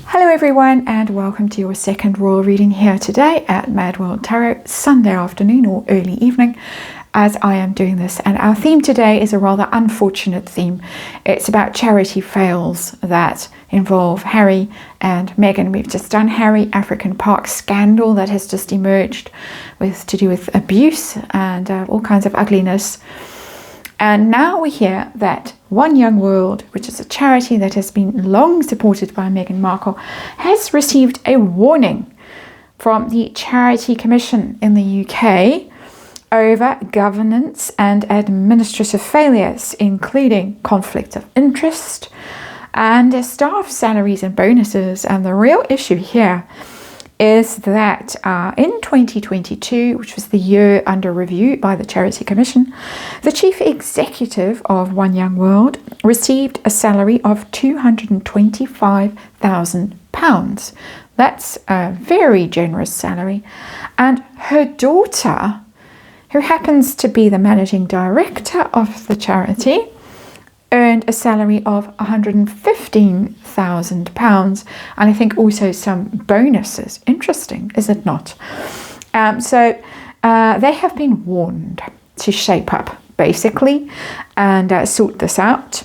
Hello everyone, and welcome to your second royal reading here today at MadWorldTarot, Sunday afternoon or early evening as I am doing this. And our theme today is a rather unfortunate theme. It's about charity fails that involve Harry and Meghan. We've just done Harry African Park scandal that has just emerged to do with abuse and all kinds of ugliness. And now we hear that One Young World, which is a charity that has been long supported by Meghan Markle, has received a warning from the Charity Commission in the UK over governance and administrative failures, including conflict of interest and staff salaries and bonuses. And the real issue here is that in 2022, which was the year under review by the Charity Commission, the chief executive of One Young World received a salary of £225,000. That's a very generous salary. And her daughter, who happens to be the managing director of the charity, earned a salary of £115,000, and I think also some bonuses. Interesting, is it not? So they have been warned to shape up, basically, and sort this out.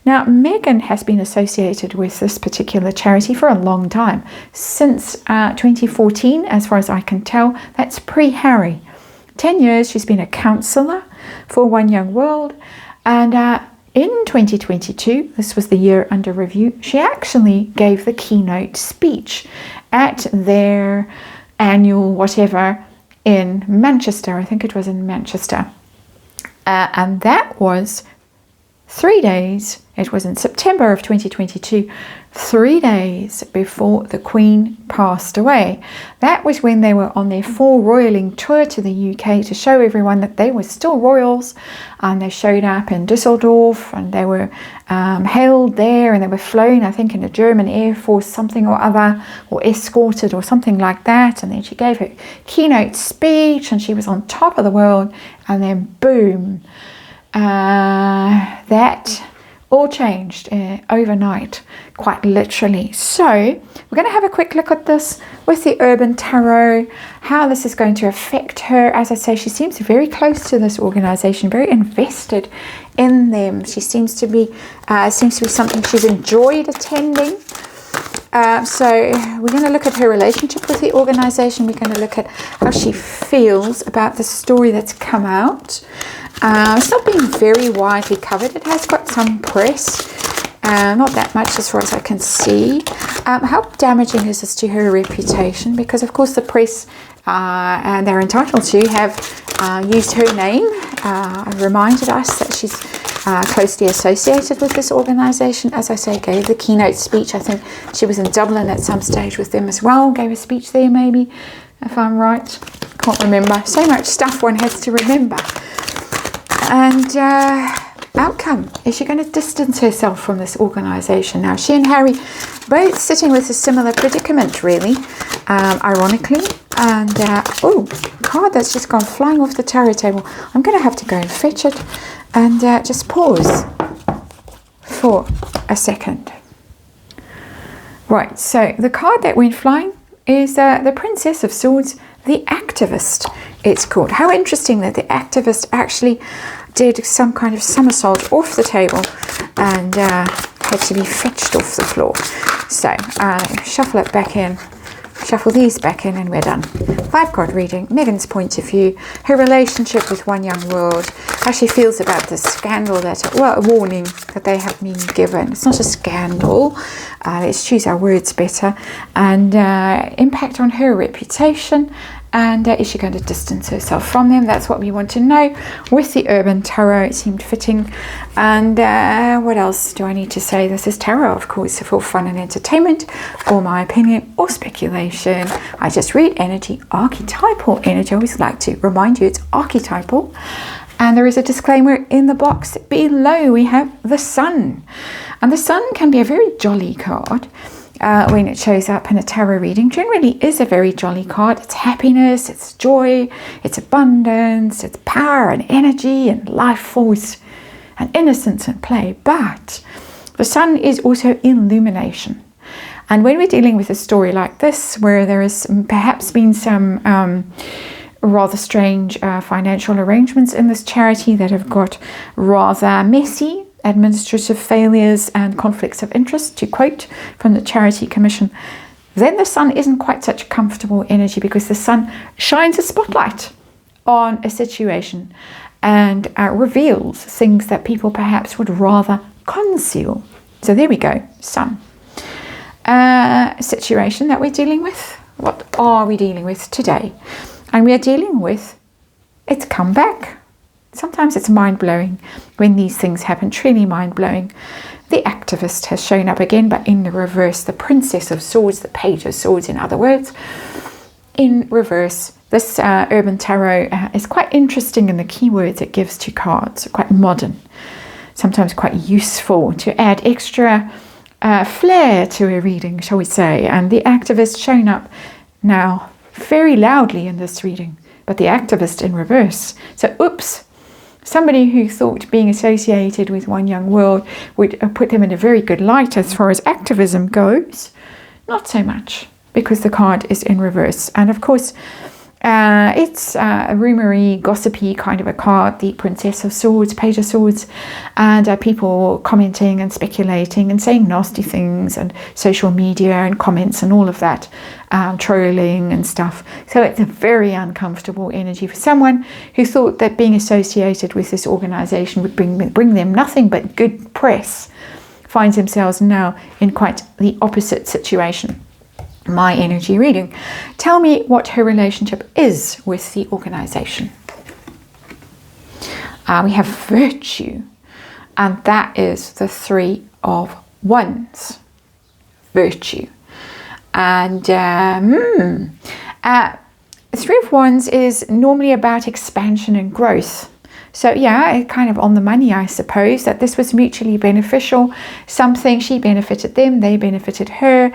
Now, Meghan has been associated with this particular charity for a long time, since 2014, as far as I can tell. That's pre-Harry. 10 years she's been a counsellor for One Young World, and in 2022, this was the year under review, she actually gave the keynote speech at their annual whatever in Manchester. I think it was in Manchester. And that was 3 days. It was in September of 2022, 3 days before the Queen passed away. That was when they were on their royaling tour to the UK to show everyone that they were still royals. And they showed up in Düsseldorf, and they were hailed there, and they were flown, I think, in a German Air Force something or other, or escorted or something like that. And then she gave her keynote speech, and she was on top of the world. And then boom, that all changed overnight, quite literally. So we're going to have a quick look at this with the Urban Tarot, how this is going to affect her. As I say, she seems very close to this organization, very invested in them. She seems to be something she's enjoyed attending. So we're going to look at her relationship with the organization. We're going to look at how she feels about the story that's come out. It's not been very widely covered. It has got some press, not that much as far as I can see. How damaging is this to her reputation? Because of course the press, and they're entitled to, have used her name, reminded us that she's closely associated with this organization. As I say, gave the keynote speech. I think she was in Dublin at some stage with them as well, gave a speech there maybe, if I'm right. Can't remember. So much stuff one has to remember. And outcome, is she going to distance herself from this organization? Now, she and Harry both sitting with a similar predicament, really, ironically. And card that's just gone flying off the tarot table. I'm going to have to go and fetch it and just pause for a second. Right, so the card that went flying is the Princess of Swords, the Activist, it's called. How interesting that the Activist actually did some kind of somersault off the table and had to be fetched off the floor. So shuffle it back in, shuffle these back in, and we're done. 5-card reading, Meghan's point of view, her relationship with One Young World, how she feels about the scandal a warning that they have been given. It's not a scandal, let's choose our words better, and impact on her reputation. And is she going to distance herself from them? That's what we want to know with the Urban Tarot. It seemed fitting. And what else do I need to say? This is tarot, of course, for fun and entertainment, or my opinion, or speculation. I just read energy, archetypal energy. I always like to remind you it's archetypal. And there is a disclaimer in the box below. We have the Sun. And the Sun can be a very jolly card. When it shows up in a tarot reading, generally is a very jolly card. It's happiness, it's joy, it's abundance, it's power and energy and life force and innocence and play. But the Sun is also illumination. And when we're dealing with a story like this, where there has perhaps been some rather strange financial arrangements in this charity that have got rather messy, administrative failures and conflicts of interest, to quote from the Charity Commission, then the sun isn't quite such a comfortable energy, because the sun shines a spotlight on a situation and reveals things that people perhaps would rather conceal. So there we go, sun. Situation that we're dealing with. What are we dealing with today? And we are dealing with its comeback. Sometimes it's mind-blowing when these things happen, truly mind-blowing. The activist has shown up again, but in the reverse. The Princess of Swords, the Page of Swords, in other words, in reverse. This Urban Tarot is quite interesting in the keywords it gives to cards, quite modern, sometimes quite useful to add extra flair to a reading, shall we say. And the activist shown up now very loudly in this reading, but the activist in reverse. So, oops. Somebody who thought being associated with One Young World would put them in a very good light as far as activism goes. Not so much, because the card is in reverse. And of course, it's a rumory, gossipy kind of a card, the Princess of Swords, Page of Swords, and people commenting and speculating and saying nasty things, and social media and comments and all of that, trolling and stuff. So it's a very uncomfortable energy for someone who thought that being associated with this organization would bring them nothing but good press, finds themselves now in quite the opposite situation. My energy reading. Tell me what her relationship is with the organization. We have virtue, and that is the Three of Wands. Virtue. And Three of Wands is normally about expansion and growth. So yeah, kind of on the money, I suppose, that this was mutually beneficial. Something, she benefited them, they benefited her,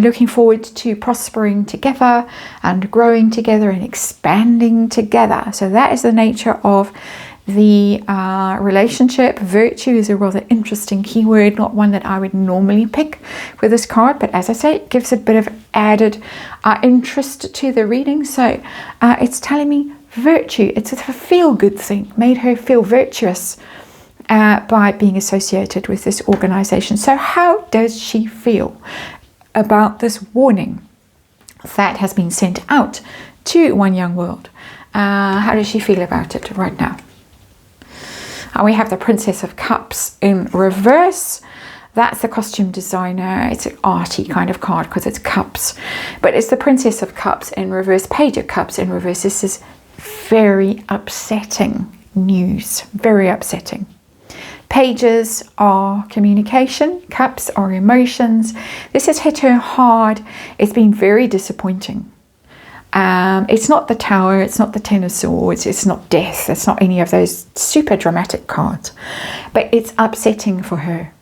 looking forward to prospering together and growing together and expanding together. So that is the nature of the relationship. Virtue is a rather interesting keyword, not one that I would normally pick for this card, but as I say, it gives a bit of added interest to the reading. So it's telling me virtue. It's a feel-good thing, made her feel virtuous by being associated with this organization. So how does she feel about this warning that has been sent out to One Young World? How does she feel about it right now? We have the Princess of Cups in reverse. That's the costume designer. It's an arty kind of card because it's cups. But it's the Princess of Cups in reverse, Page of Cups in reverse. This is very upsetting news. Very upsetting. Pages are communication. Cups are emotions. This has hit her hard. It's been very disappointing. It's not the Tower, it's not the Ten of Swords, it's not Death, it's not any of those super dramatic cards, but it's upsetting for her.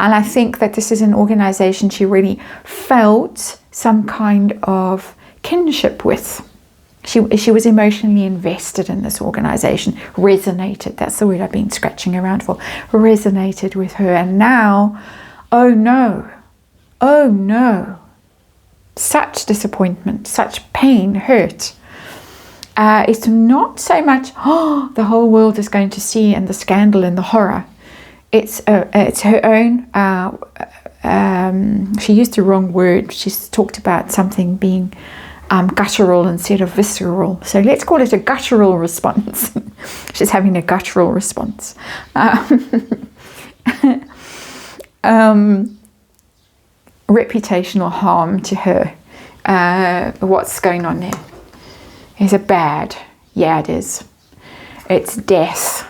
And I think that this is an organization she really felt some kind of kinship with. She was emotionally invested in this organization, resonated, that's the word I've been scratching around for, resonated with her. And now, oh no, such disappointment, such pain, hurt. It's not so much, the whole world is going to see, and the scandal and the horror. It's her own, she used the wrong word. She's talked about something being guttural instead of visceral. So let's call it a guttural response. She's having a guttural response. Reputational harm to her. What's going on there? Is it bad? Yeah, it is. It's death.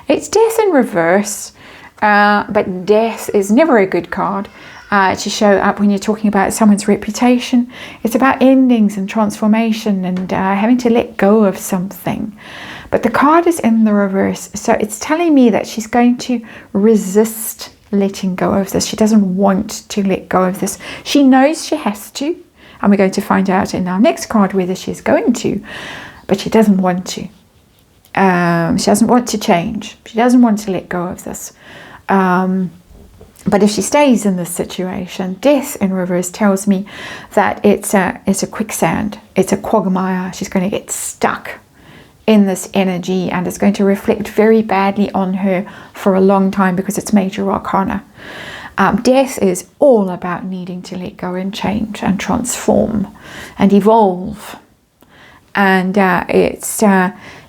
It's death in reverse, but death is never a good card to show up when you're talking about someone's reputation. It's about endings and transformation and having to let go of something. But the card is in the reverse, so it's telling me that she's going to resist letting go of this. She doesn't want to let go of this. She knows she has to, and we're going to find out in our next card whether she's going to, but she doesn't want to. She doesn't want to change. She doesn't want to let go of this. But if she stays in this situation, death in reverse tells me that it's a quicksand, it's a quagmire. She's going to get stuck in this energy, and it's going to reflect very badly on her for a long time because it's major arcana. Death is all about needing to let go and change and transform and evolve. And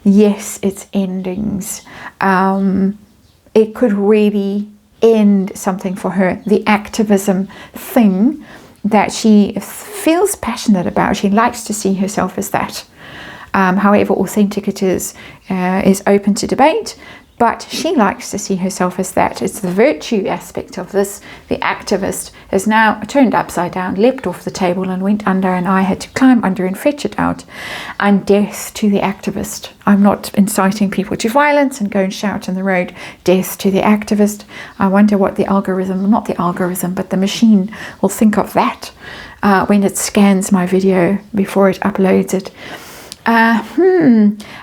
yes, it's endings. It could really end something for her. The activism thing that she feels passionate about, she likes to see herself as that. However authentic it is open to debate, but she likes to see herself as that. It's the virtue aspect of this. The activist has now turned upside down, leapt off the table and went under, and I had to climb under and fetch it out. And death to the activist. I'm not inciting people to violence and go and shout in the road. Death to the activist. I wonder what the algorithm, not the algorithm, but the machine will think of that when it scans my video before it uploads it.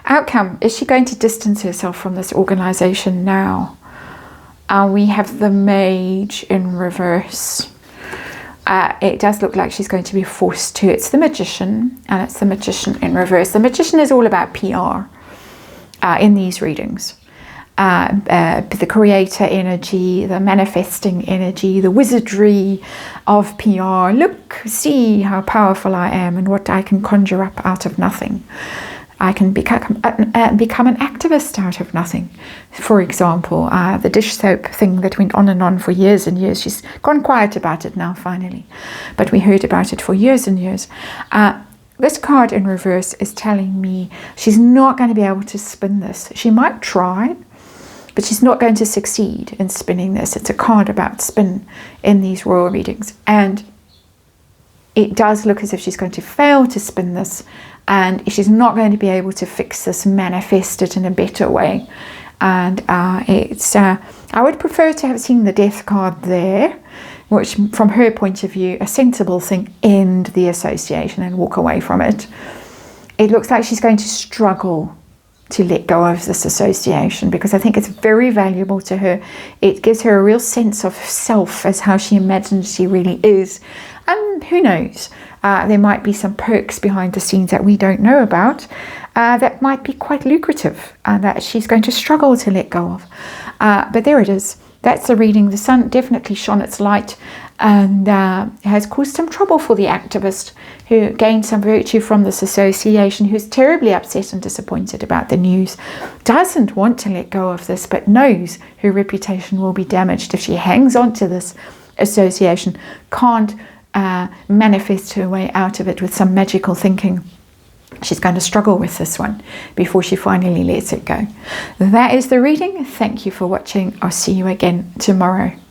Outcome. Is she going to distance herself from this organization now? We have the Mage in reverse. It does look like she's going to be forced to. It's the Magician, and it's the Magician in reverse. The Magician is all about PR in these readings. The creator energy, the manifesting energy, the wizardry of PR. Look, see how powerful I am and what I can conjure up out of nothing. I can become an activist out of nothing. For example, the dish soap thing that went on and on for years and years. She's gone quiet about it now, finally. But we heard about it for years and years. This card in reverse is telling me she's not going to be able to spin this. She might try, but she's not going to succeed in spinning this. It's a card about spin in these royal readings. And it does look as if she's going to fail to spin this. And she's not going to be able to fix this, manifest it in a better way. And I would prefer to have seen the death card there, which from her point of view, a sensible thing, end the association and walk away from it. It looks like she's going to struggle to let go of this association, because I think it's very valuable to her. It gives her a real sense of self as how she imagines she really is. And who knows, there might be some perks behind the scenes that we don't know about that might be quite lucrative and that she's going to struggle to let go of. But there it is. That's the reading. The sun definitely shone its light and has caused some trouble for the activist who gained some virtue from this association, who's terribly upset and disappointed about the news, doesn't want to let go of this, but knows her reputation will be damaged if she hangs on to this association, can't manifest her way out of it with some magical thinking. She's going to struggle with this one before she finally lets it go. That is the reading. Thank you for watching. I'll see you again tomorrow.